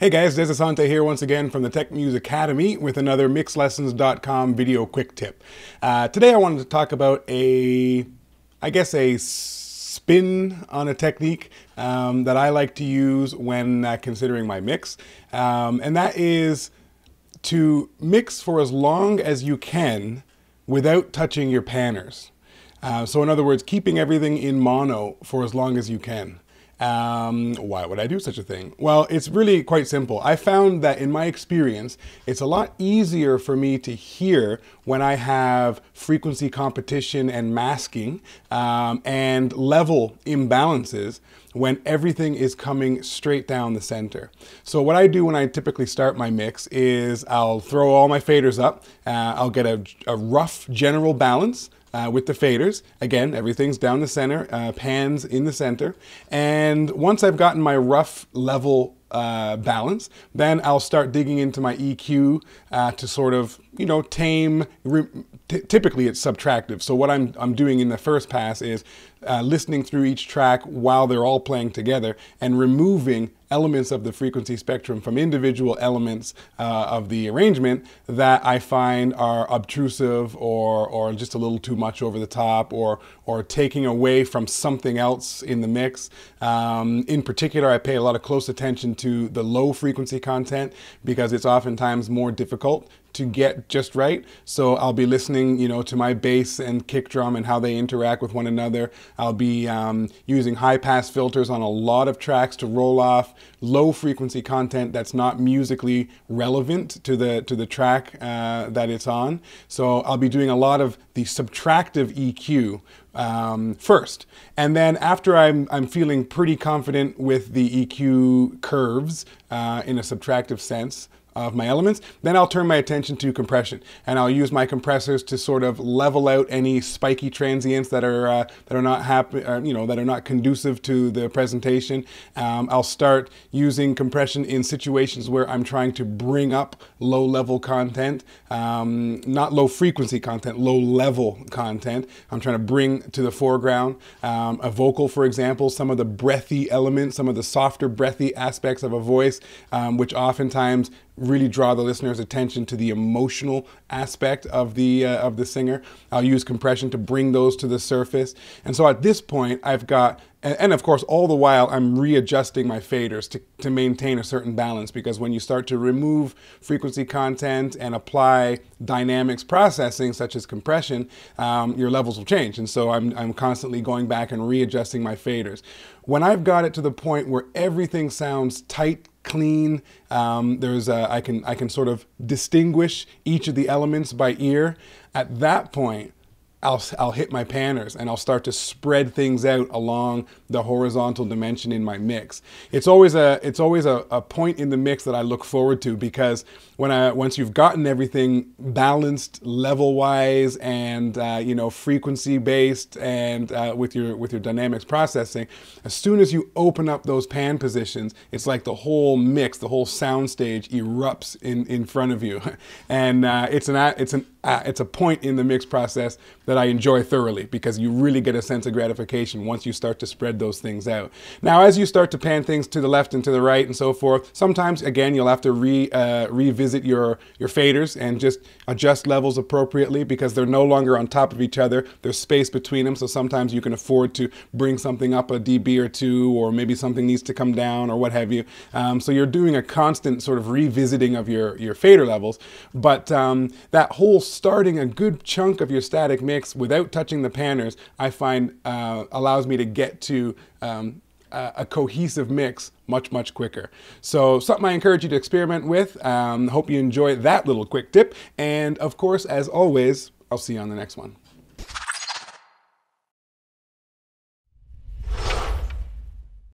Hey guys, Dezz Asante here once again from the Tech Muse Academy with another mixlessons.com video quick tip. Today I wanted to talk about a spin on a technique that I like to use when considering my mix. And that is to mix for as long as you can without touching your panners. So in other words, keeping everything in mono for as long as you can. Why would I do such a thing? Well, it's really quite simple. I found that in my experience, it's a lot easier for me to hear when I have frequency competition and masking and level imbalances when everything is coming straight down the center. So what I do when I typically start my mix is I'll throw all my faders up. I'll get a rough general balance with the faders. Again, everything's down the center, pans in the center. And once I've gotten my rough level balance, then I'll start digging into my EQ to sort of, tame. Typically it's subtractive. So what I'm doing in the first pass is listening through each track while they're all playing together and removing elements of the frequency spectrum from individual elements of the arrangement that I find are obtrusive or just a little too much over the top or taking away from something else in the mix. In particular, I pay a lot of close attention to the low frequency content because it's oftentimes more difficult to get just right. So I'll be listening, to my bass and kick drum and how they interact with one another. I'll be using high pass filters on a lot of tracks to roll off low frequency content that's not musically relevant to the track that it's on. So I'll be doing a lot of the subtractive EQ first. And then after I'm feeling pretty confident with the EQ curves in a subtractive sense of my elements, then I'll turn my attention to compression, and I'll use my compressors to sort of level out any spiky transients that are not happy, that are not conducive to the presentation. I'll start using compression in situations where I'm trying to bring up low-level content, not low-frequency content, low-level content. I'm trying to bring to the foreground a vocal, for example, some of the breathy elements, some of the softer, breathy aspects of a voice, which oftentimes really draw the listener's attention to the emotional aspect of the singer. I'll use compression to bring those to the surface. And so at this point, I've got, and of course, all the while, I'm readjusting my faders to maintain a certain balance, because when you start to remove frequency content and apply dynamics processing, such as compression, your levels will change. And so I'm constantly going back and readjusting my faders. When I've got it to the point where everything sounds tight, clean, I can sort of distinguish each of the elements by ear. At that point, I'll hit my panners and I'll start to spread things out along the horizontal dimension in my mix. It's always a point in the mix that I look forward to, because once you've gotten everything balanced level-wise and frequency-based and with your dynamics processing, as soon as you open up those pan positions, it's like the whole mix, the whole sound stage erupts in front of you, and it's a point in the mix process that I enjoy thoroughly, because you really get a sense of gratification once you start to spread those things out. Now, as you start to pan things to the left and to the right and so forth, sometimes, again, you'll have to revisit your faders and just adjust levels appropriately, because they're no longer on top of each other. There's space between them, so sometimes you can afford to bring something up a dB or two, or maybe something needs to come down or what have you. So you're doing a constant sort of revisiting of your fader levels, but that whole starting a good chunk of your static mix without touching the panners, I find allows me to get to a cohesive mix much quicker. So something I encourage you to experiment with. Hope you enjoy that little quick tip. And of course, as always, I'll see you on the next one.